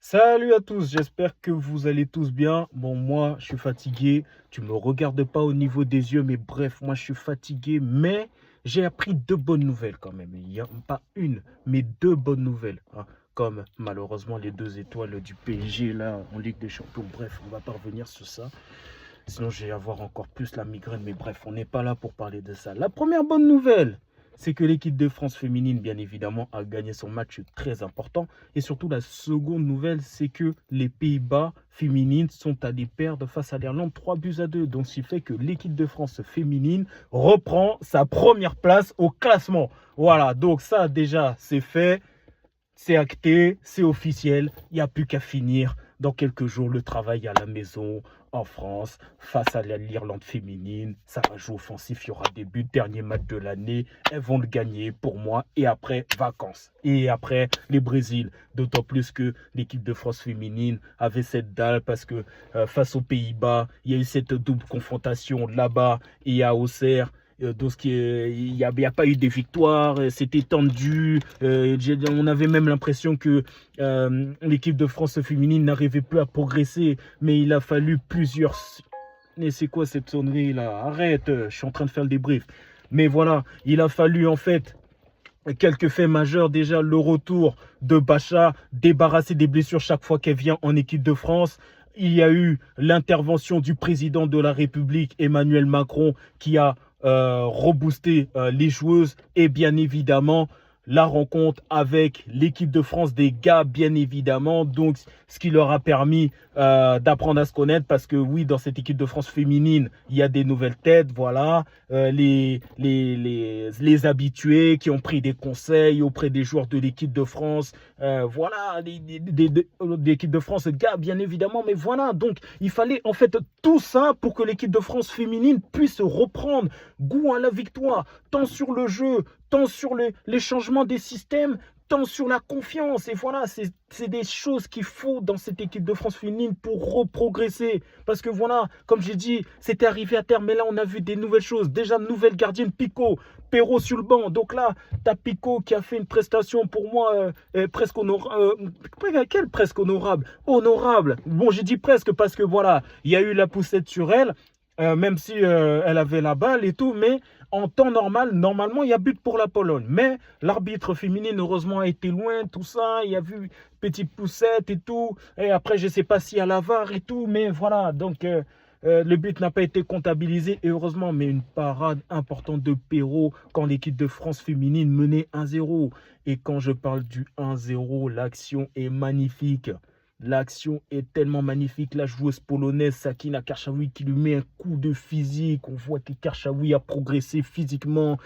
Salut à tous, j'espère que vous allez tous bien. Bon, moi, je suis fatigué. Tu me regardes pas au niveau des yeux, mais bref, moi, je suis fatigué. Mais j'ai appris deux bonnes nouvelles quand même. Il n'y a pas une, mais deux bonnes nouvelles, hein. Comme malheureusement les deux étoiles du PSG là en Ligue des Champions. Bref, on va pas revenir sur ça. Sinon, je vais avoir encore plus la migraine. Mais bref, on n'est pas là pour parler de ça. La première bonne nouvelle, c'est que l'équipe de France féminine, bien évidemment, a gagné son match très important. Et surtout, la seconde nouvelle, c'est que les Pays-Bas féminines sont allées perdre face à l'Irlande 3-2. Donc, ce qui fait que l'équipe de France féminine reprend sa première place au classement. Voilà, donc ça, déjà, c'est fait. C'est acté, c'est officiel, il n'y a plus qu'à finir. Dans quelques jours, le travail à la maison, en France, face à l'Irlande féminine. Ça va jouer offensif, il y aura des buts, dernier match de l'année. Elles vont le gagner pour moi. Et après, vacances. Et après, les Brésil. D'autant plus que l'équipe de France féminine avait cette dalle parce que face aux Pays-Bas, il y a eu cette double confrontation là-bas et à Auxerre. Donc, il n'y a pas eu de victoire, c'était tendu. On avait même l'impression que l'équipe de France féminine n'arrivait plus à progresser, mais il a fallu plusieurs. Mais c'est quoi cette sonnerie là? Arrête, je suis en train de faire le débrief. Mais voilà, il a fallu en fait quelques faits majeurs. Déjà, le retour de Bacha, débarrassé des blessures chaque fois qu'elle vient en équipe de France. Il y a eu l'intervention du président de la République, Emmanuel Macron, qui a reboosté les joueuses et bien évidemment la rencontre avec l'équipe de France des gars, bien évidemment. Donc, ce qui leur a permis d'apprendre à se connaître parce que oui, dans cette équipe de France féminine, il y a des nouvelles têtes, voilà, les habitués qui ont pris des conseils auprès des joueurs de l'équipe de France, voilà, l'équipe de France, gars, bien évidemment, mais voilà, donc il fallait en fait tout ça pour que l'équipe de France féminine puisse reprendre goût à la victoire, tant sur le jeu, tant sur les changements des systèmes, tant sur la confiance. Et voilà, c'est des choses qu'il faut dans cette équipe de France féminine pour reprogresser. Parce que voilà, comme j'ai dit, c'était arrivé à terme, mais là, on a vu des nouvelles choses. Déjà, nouvelle gardienne Pico, Perrault sur le banc. Donc là, tu as Pico qui a fait une prestation pour moi presque honorable. Quelle presque honorable? Honorable. Bon, j'ai dit presque parce que voilà, il y a eu la poussette sur elle. Même si elle avait la balle et tout, mais en temps normal, normalement, il y a but pour la Pologne. Mais l'arbitre féminine, heureusement, a été loin, tout ça. Il y a vu petite poussette et tout. Et après, je ne sais pas s'il y a la VAR et tout, mais voilà. Donc, le but n'a pas été comptabilisé, et heureusement, mais une parade importante de Perrault quand l'équipe de France féminine menait 1-0. Et quand je parle du 1-0, l'action est magnifique. L'action est tellement magnifique. La joueuse polonaise Sakina Karchaoui qui lui met un coup de physique. On voit que Karchaoui a progressé physiquement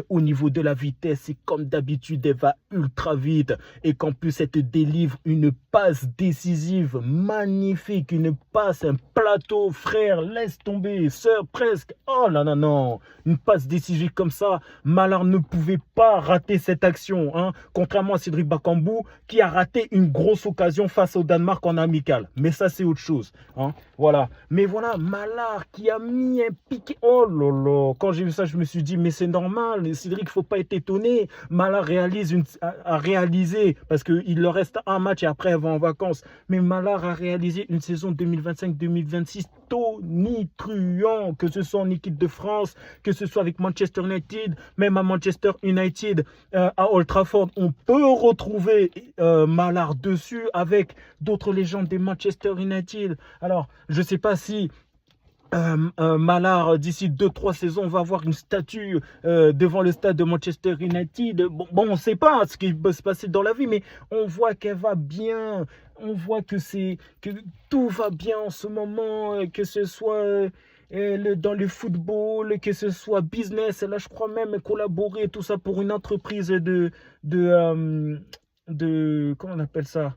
au niveau de la vitesse. Et comme d'habitude, elle va ultra vite. Et qu'en plus, elle te délivre une passe décisive magnifique. Une passe, un plateau, frère, laisse tomber. Sœur, presque. Oh là là, non. Une passe décisive comme ça. Mallard ne pouvait pas rater cette action, hein. Contrairement à Cédric Bakambu qui a raté une grosse occasion face au Danemark en amical. Mais ça, c'est autre chose, hein. Voilà. Mais voilà, Mallard qui a mis un piqué. Oh là là. Quand j'ai vu ça, je me suis dit, mais c'est normal. Cédric, il ne faut pas être étonné. Mallard a réalisé, parce qu'il leur reste un match et après, elle va en vacances. Mais Mallard a réalisé une saison 2025-2026 tonitruant, que ce soit en équipe de France, que ce soit avec Manchester United, même à Manchester United, à Old Trafford, on peut retrouver Mallard dessus avec d'autres légendes des Manchester United. Alors, je ne sais pas si Mallard, d'ici 2-3 saisons, va avoir une statue devant le stade de Manchester United. Bon, on ne sait pas ce qui peut se passer dans la vie, mais on voit qu'elle va bien. On voit que tout va bien en ce moment, que ce soit dans le football, que ce soit business. Là, je crois même collaborer, tout ça pour une entreprise comment on appelle ça?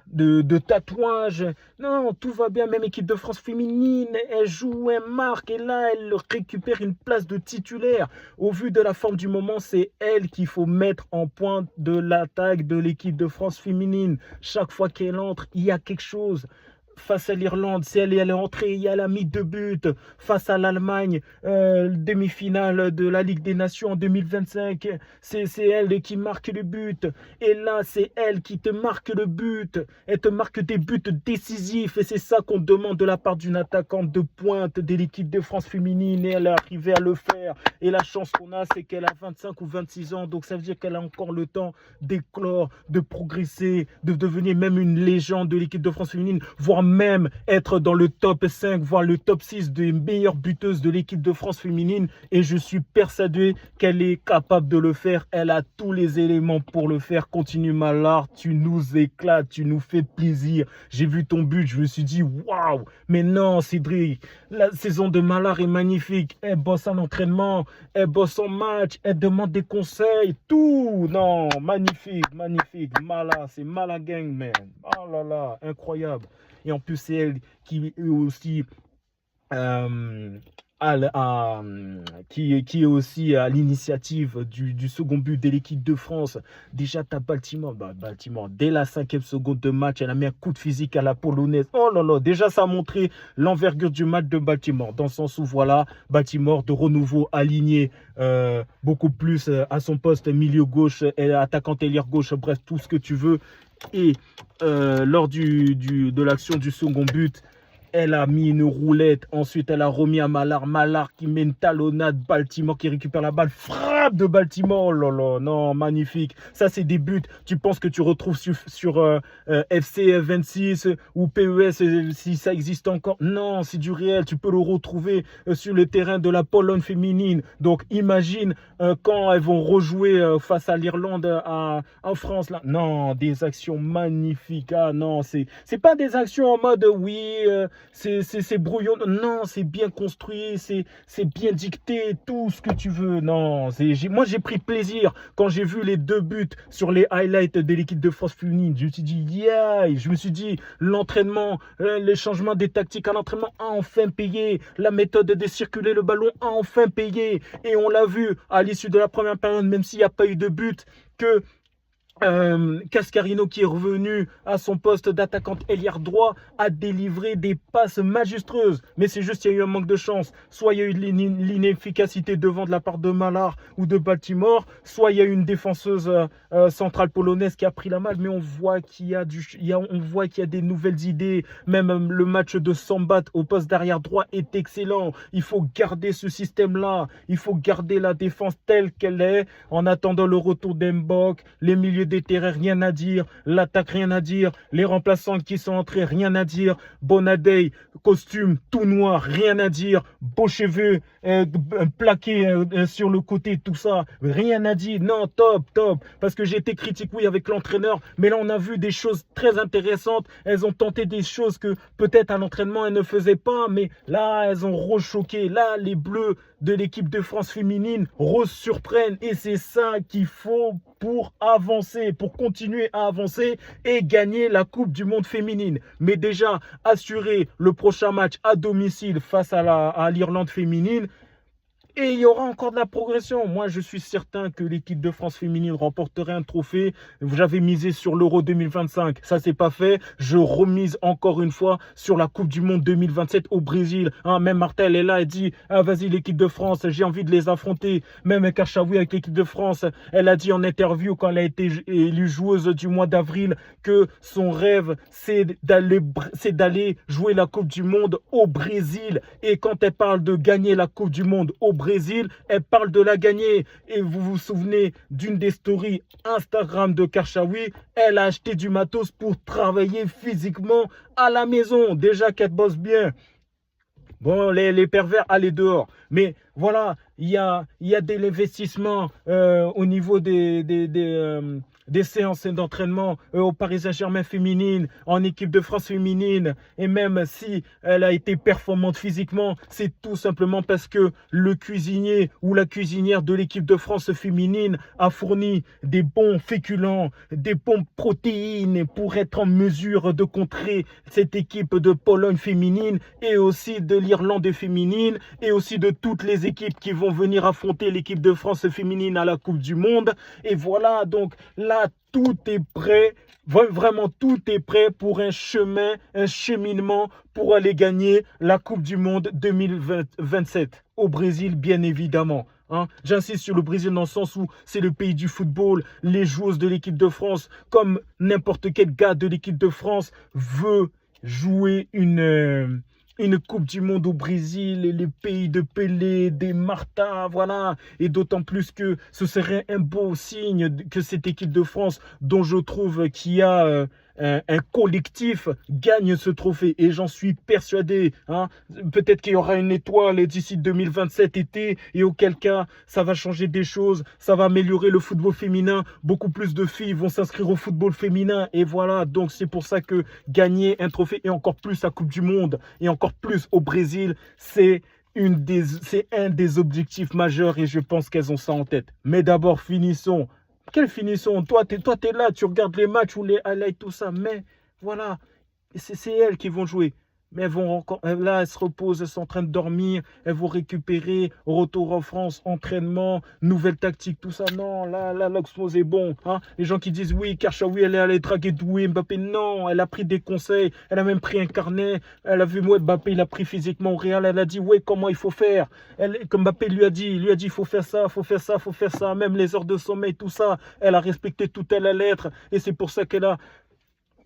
De tatouage. Non, tout va bien. Même équipe de France féminine, elle joue, elle marque et là, elle récupère une place de titulaire. Au vu de la forme du moment, c'est elle qu'il faut mettre en pointe de l'attaque de l'équipe de France féminine. Chaque fois qu'elle entre, il y a quelque chose. face à l'Irlande, elle est entrée, elle a mis 2 buts face à l'Allemagne, demi-finale de la Ligue des Nations en 2025. C'est elle qui marque le but. Et là, c'est elle qui te marque le but. Elle te marque des buts décisifs. Et c'est ça qu'on demande de la part d'une attaquante de pointe de l'équipe de France féminine. Et elle est arrivée à le faire. Et la chance qu'on a, c'est qu'elle a 25 ou 26 ans. Donc ça veut dire qu'elle a encore le temps d'éclore, de progresser, de devenir même une légende de l'équipe de France féminine, voire même être dans le top 5, voire le top 6 des meilleures buteuses de l'équipe de France féminine. Et je suis persuadé qu'elle est capable de le faire. Elle a tous les éléments pour le faire. Continue Malard, tu nous éclates, tu nous fais plaisir. J'ai vu ton but, je me suis dit waouh. Mais non Cédric, la saison de Malard est magnifique. Elle bosse en entraînement, elle bosse en match, elle demande des conseils, tout. Non, magnifique, magnifique. Malard, c'est Malard gang, man. Oh là là, incroyable. Et en plus, c'est elle qui est aussi qui est aussi à l'initiative du second but de l'équipe de France. Déjà, tu as Baltimore. Baltimore, dès la 5e seconde de match, elle a mis un coup de physique à la polonaise. Oh là là, déjà, ça a montré l'envergure du match de Baltimore. Dans le sens où, voilà, Baltimore de renouveau aligné beaucoup plus à son poste milieu gauche, attaquant ailière gauche, bref, tout ce que tu veux. Et lors de l'action du second but, elle a mis une roulette. Ensuite, elle a remis à Malard. Malard qui met une talonnade. Baltimore qui récupère la balle. Frappe de Baltimore. Oh là là, non, magnifique. Ça, c'est des buts. Tu penses que tu retrouves sur FC 26 ou PES si ça existe encore? Non, c'est du réel. Tu peux le retrouver sur le terrain de la Pologne féminine. Donc, imagine quand elles vont rejouer face à l'Irlande en France. Là. Non, des actions magnifiques. Ah non, c'est pas des actions en mode oui... c'est brouillon. Non, c'est bien construit, c'est bien dicté, tout ce que tu veux. Non, moi j'ai pris plaisir quand j'ai vu les 2 buts sur les highlights de l'équipe de France féminine. Je me suis dit, yeah, je me suis dit, l'entraînement, les changements des tactiques à l'entraînement a enfin payé. La méthode de circuler le ballon a enfin payé. Et on l'a vu à l'issue de la première période, même s'il n'y a pas eu de but, que Cascarino qui est revenu à son poste d'attaquante ailière droit a délivré des passes majestueuses, mais c'est juste qu'il y a eu un manque de chance. Soit il y a eu l'inefficacité devant de la part de Malard ou de Baltimore, soit il y a eu une défenseuse centrale polonaise qui a pris la malle, mais on voit qu'il y a des nouvelles idées. Même le match de Sambat au poste d'arrière droit est excellent. Il faut garder ce système-là, il faut garder la défense telle qu'elle est en attendant le retour d'Mbok, les milieux des terrains, rien à dire. L'attaque, rien à dire. Les remplaçants qui sont entrés, rien à dire. Bonadei, costume tout noir, rien à dire. Beaux cheveux plaqués sur le côté, tout ça, rien à dire. Non, top, top. Parce que j'ai été critique, oui, avec l'entraîneur. Mais là, on a vu des choses très intéressantes. Elles ont tenté des choses que peut-être à l'entraînement, elles ne faisaient pas. Mais là, elles ont rechoqué. Là, les Bleus de l'équipe de France féminine surprennent. Et c'est ça qu'il faut pour avancer, pour continuer à avancer et gagner la Coupe du Monde féminine. Mais déjà, assurer le prochain match à domicile face à l'Irlande féminine. Et il y aura encore de la progression. Moi, je suis certain que l'équipe de France féminine remporterait un trophée. J'avais misé sur l'Euro 2025. Ça, c'est pas fait. Je remise encore une fois sur la Coupe du Monde 2027 au Brésil. Même Martel est là et dit vas-y, l'équipe de France, j'ai envie de les affronter. Même Kachaoui avec l'équipe de France, elle a dit en interview quand elle a été élue joueuse du mois d'avril que son rêve, c'est d'aller jouer la Coupe du Monde au Brésil. Et quand elle parle de gagner la Coupe du Monde au Brésil, elle parle de la gagner. Et vous vous souvenez d'une des stories Instagram de Karchaoui, elle a acheté du matos pour travailler physiquement à la maison. Déjà qu'elle bosse bien. Bon, les pervers, allez dehors. Mais voilà, il y a de l'investissement au niveau des séances d'entraînement au Paris Saint-Germain féminine, en équipe de France féminine. Et même si elle a été performante physiquement, c'est tout simplement parce que le cuisinier ou la cuisinière de l'équipe de France féminine a fourni des bons féculents, des bons protéines pour être en mesure de contrer cette équipe de Pologne féminine et aussi de l'Irlande féminine et aussi de toutes les équipes qui vont venir affronter l'équipe de France féminine à la Coupe du Monde. Et voilà, donc là, là, tout est prêt. Vraiment, tout est prêt pour un chemin, un cheminement pour aller gagner la Coupe du Monde 2027 au Brésil, bien évidemment. Hein. J'insiste sur le Brésil dans le sens où c'est le pays du football. Les joueuses de l'équipe de France, comme n'importe quel gars de l'équipe de France, veut jouer une Coupe du Monde au Brésil et les pays de Pelé, des Marta, voilà. Et d'autant plus que ce serait un beau signe que cette équipe de France, dont je trouve qu'il y a un collectif, gagne ce trophée. Et j'en suis persuadé. Hein. Peut-être qu'il y aura une étoile d'ici 2027 été, et auquel cas, ça va changer des choses, ça va améliorer le football féminin. Beaucoup plus de filles vont s'inscrire au football féminin. Et voilà, donc c'est pour ça que gagner un trophée, et encore plus la Coupe du Monde, et encore plus au Brésil, c'est un des objectifs majeurs, et je pense qu'elles ont ça en tête. Mais d'abord, finissons. Quelle finition? Toi, t'es là, tu regardes les matchs ou les highlights, tout ça. Mais voilà, c'est elles qui vont jouer. Mais elles vont encore, là, elles se reposent, elles sont en train de dormir, elles vont récupérer, retour en France, entraînement, nouvelle tactique, tout ça. Non, là, l'expose est bon. Hein. Les gens qui disent oui, Karchaoui, elle est allée draguer Doué, Mbappé. Non, elle a pris des conseils, elle a même pris un carnet. Elle a vu moi, Mbappé, il a pris physiquement au Real. Elle a dit, ouais, comment il faut faire. Comme Mbappé lui a dit, il faut faire ça, faut faire ça, faut faire ça. Même les heures de sommeil, tout ça. Elle a respecté tout à la lettre. Et c'est pour ça qu'elle a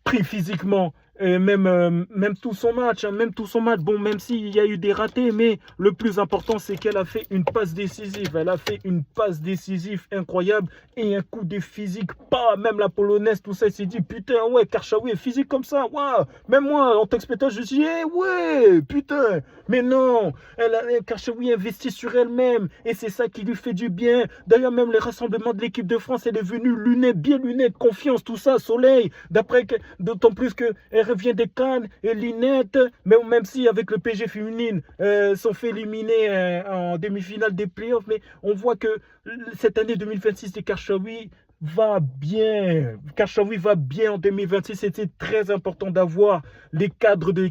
pris physiquement, et même tout son match, hein, même tout son match. Bon, même s'il y a eu des ratés, mais le plus important, c'est qu'elle a fait une passe décisive. Elle a fait une passe décisive incroyable et un coup de physique. Pas même la polonaise, tout ça, il s'est dit, putain, ouais, Karchaoui est physique comme ça. Ouais. Même moi, en tant que spectateur, je me suis dit, eh, ouais, putain. Mais non, Karchaoui investit sur elle-même et c'est ça qui lui fait du bien. D'ailleurs, même les rassemblements de l'équipe de France, elle est venue bien lunettes, confiance, tout ça, soleil. D'autant plus qu'elle revient des Cannes et Linette, même si avec le PSG féminine, sont fait éliminer en demi-finale des playoffs, mais on voit que cette année 2026 de Karchaoui va bien. Karchaoui va bien en 2026. C'était très important d'avoir les cadres de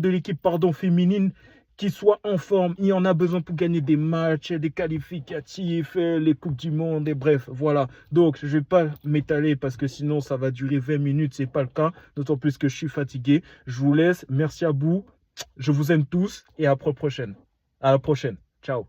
l'équipe féminine qui soient en forme. Il y en a besoin pour gagner des matchs, des qualificatifs, les Coupes du Monde, et bref, voilà. Donc, je ne vais pas m'étaler parce que sinon, ça va durer 20 minutes. Ce n'est pas le cas, d'autant plus que je suis fatigué. Je vous laisse. Merci à vous. Je vous aime tous et à la prochaine. À la prochaine. Ciao.